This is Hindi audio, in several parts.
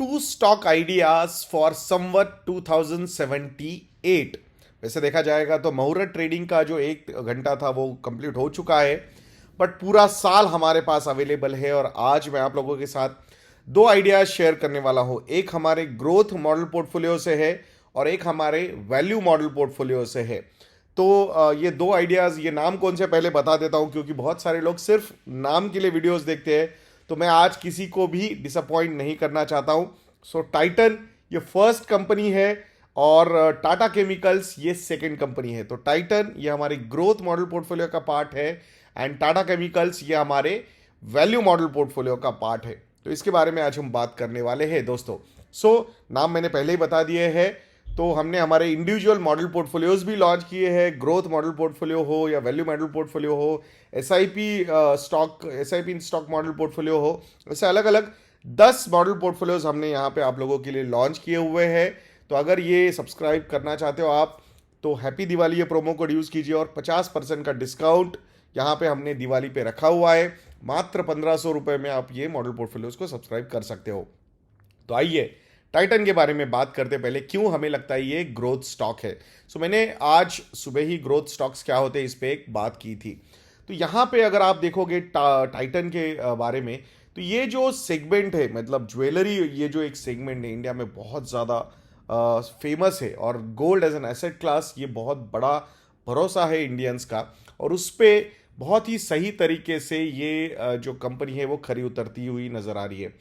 To stock ideas for Samvat 2078। वैसे देखा जाएगा तो मुहूर्त ट्रेडिंग का जो 1 घंटा था वो कंप्लीट हो चुका है, बट पूरा साल हमारे पास अवेलेबल है। और आज मैं आप लोगों के साथ दो आइडियाज शेयर करने वाला हूं। एक हमारे ग्रोथ मॉडल पोर्टफोलियो से है और एक हमारे वैल्यू मॉडल पोर्टफोलियो से है। तो ये दो आइडियाज, ये नाम कौन से पहले बता देता हूं, क्योंकि बहुत सारे लोग सिर्फ नाम के लिए वीडियोस देखते हैं, तो मैं आज किसी को भी डिसअपॉइंट नहीं करना चाहता हूं। सो टाइटन ये फर्स्ट कंपनी है और टाटा केमिकल्स ये सेकंड कंपनी है। तो टाइटन ये हमारे ग्रोथ मॉडल पोर्टफोलियो का पार्ट है एंड टाटा केमिकल्स ये हमारे वैल्यू मॉडल पोर्टफोलियो का पार्ट है। तो इसके बारे में आज हम बात करने वाले हैं दोस्तों। नाम मैंने पहले ही बता दिए हैं। तो हमने हमारे इंडिविजुअल मॉडल पोर्टफोलियोज भी लॉन्च किए हैं, ग्रोथ मॉडल पोर्टफोलियो हो या वैल्यू मॉडल पोर्टफोलियो हो, एसआईपी स्टॉक मॉडल पोर्टफोलियो हो, ऐसे अलग अलग 10 मॉडल पोर्टफोलियोज हमने यहाँ पे आप लोगों के लिए लॉन्च किए हुए हैं। तो अगर ये सब्सक्राइब करना चाहते हो आप, तो हैप्पी दिवाली ये प्रोमो कोड यूज़ कीजिए और 50% का डिस्काउंट यहाँ पे हमने दिवाली पे रखा हुआ है। मात्र 1500 रुपये में आप ये मॉडल पोर्टफोलियोज को सब्सक्राइब कर सकते हो। तो आइए टाइटन के बारे में बात करते पहले क्यों हमें लगता है ये ग्रोथ स्टॉक है। मैंने आज सुबह ही ग्रोथ स्टॉक्स क्या होते हैं इस पे एक बात की थी। तो यहाँ पे अगर आप देखोगे टाइटन के बारे में, तो ये जो सेगमेंट है, मतलब ज्वेलरी, ये जो एक सेगमेंट है इंडिया में बहुत ज़्यादा फेमस है और gold as an asset class ये बहुत बड़ा भरोसा है इंडियंस का, और उस पर बहुत ही सही तरीके से ये जो कंपनी है वो खरी उतरती हुई नजर आ रही है।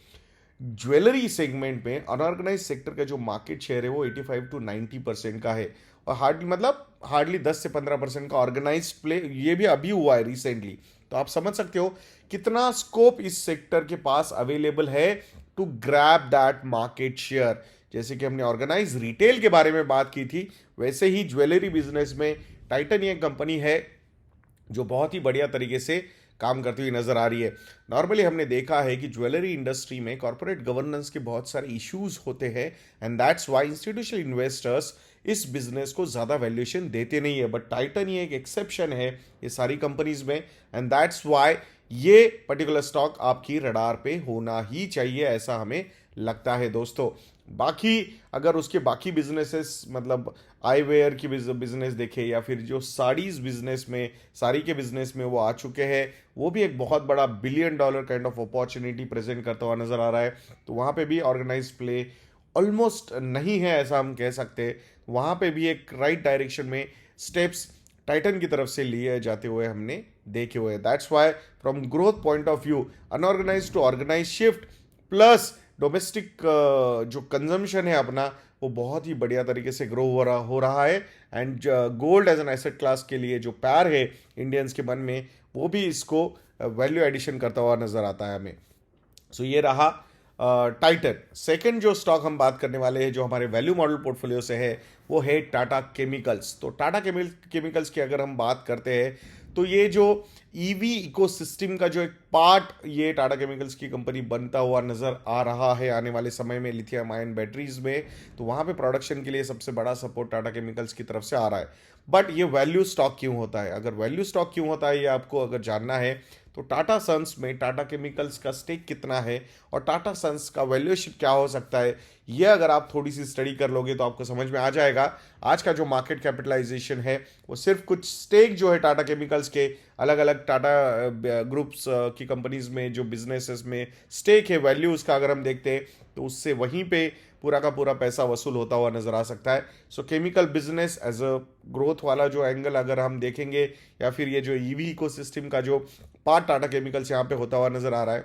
ज्वेलरी सेगमेंट में अनऑर्गेनाइज सेक्टर का जो मार्केट शेयर है वो 85 to 90% का है, और हार्डली 10 से 15% का ऑर्गेनाइज प्ले ये भी अभी हुआ है रिसेंटली। तो आप समझ सकते हो कितना स्कोप इस सेक्टर के पास अवेलेबल है to grab that market share. जैसे कि हमने ऑर्गेनाइज रिटेल के बारे में बात की थी, वैसे ही ज्वेलरी बिजनेस में टाइटन ये कंपनी है जो बहुत ही बढ़िया तरीके से काम करती हुई नजर आ रही है। नॉर्मली हमने देखा है कि ज्वेलरी इंडस्ट्री में कॉर्पोरेट गवर्नेंस के बहुत सारे इश्यूज होते हैं and that's why institutional investors इस बिजनेस को ज़्यादा वैल्यूएशन देते नहीं है। बट टाइटन ये एक एक्सेप्शन है ये सारी कंपनीज में, एंड दैट्स वाई ये पर्टिकुलर स्टॉक आपकी रडार पे होना ही चाहिए, ऐसा हमें लगता है दोस्तों। बाकी अगर उसके बाकी बिजनेसेस, मतलब आईवेयर की बिजनेस देखे या फिर जो साड़ीज बिजनेस में, साड़ी के बिजनेस में वो आ चुके हैं, वो भी एक बहुत बड़ा $1 billion kind of opportunity present करता हुआ नजर आ रहा है। तो वहाँ पे भी ऑर्गेनाइज प्ले ऑलमोस्ट नहीं है ऐसा हम कह सकते हैं। वहाँ पे भी एक राइट डायरेक्शन में स्टेप्स टाइटन की तरफ से लिए जाते हुए हमने देखे हुए। That's why from growth point of view unorganise to organise shift plus domestic जो कंजम्पशन है अपना, वो बहुत ही बढ़िया तरीके से ग्रो हो रहा है। And gold as an asset class के लिए जो प्यार है इंडियंस के मन में, वो भी इसको वैल्यू एडिशन करता हुआ नजर आता है हमें। ये रहा टाइटन। सेकंड जो स्टॉक हम बात करने वाले हैं जो हमारे वैल्यू मॉडल पोर्टफोलियो से है वो है टाटा केमिकल्स। तो टाटा केमिकल्स की अगर हम बात करते हैं, तो ये जो ईवी इकोसिस्टम का जो एक पार्ट ये टाटा केमिकल्स की कंपनी बनता हुआ नजर आ रहा है आने वाले समय में लिथियम आयन बैटरीज में। तो वहां पे प्रोडक्शन के लिए सबसे बड़ा सपोर्ट टाटा केमिकल्स की तरफ से आ रहा है। बट ये वैल्यू स्टॉक क्यों होता है? अगर वैल्यू स्टॉक क्यों होता है ये आपको अगर जानना है, तो टाटा सन्स में टाटा केमिकल्स का स्टेक कितना है और टाटा सन्स का वैल्यूएशन क्या हो सकता है, ये अगर आप थोड़ी सी स्टडी कर लोगे तो आपको समझ में आ जाएगा। आज का जो मार्केट कैपिटलाइजेशन है वो सिर्फ कुछ स्टेक जो है टाटा केमिकल्स के अलग अलग टाटा ग्रुप्स की कंपनीज में जो बिजनेसेस में स्टेक है, वैल्यू उसका अगर हम देखते हैं तो उससे वहीं पे पूरा का पूरा पैसा वसूल होता हुआ नजर आ सकता है। Chemical business as a growth वाला जो एंगल अगर हम देखेंगे, या फिर ये जो ईवी इकोसिस्टम का जो पार्ट टाटा केमिकल्स यहाँ पे होता हुआ नजर आ रहा है,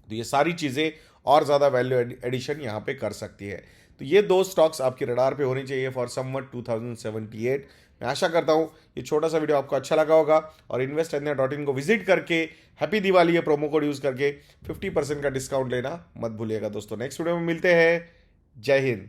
तो ये सारी चीज़ें और ज़्यादा वैल्यू एडिशन यहाँ पे कर सकती है। तो ये दो स्टॉक्स आपकी रडार पे होनी चाहिए फॉर समवट 2078। मैं आशा करता हूँ ये छोटा सा वीडियो आपको अच्छा लगा होगा, और investindia.in को विजिट करके हैप्पी दिवाली ये प्रोमो कोड यूज़ करके 50% का डिस्काउंट लेना मत भूलिएगा दोस्तों। नेक्स्ट वीडियो में मिलते हैं। जय हिंद।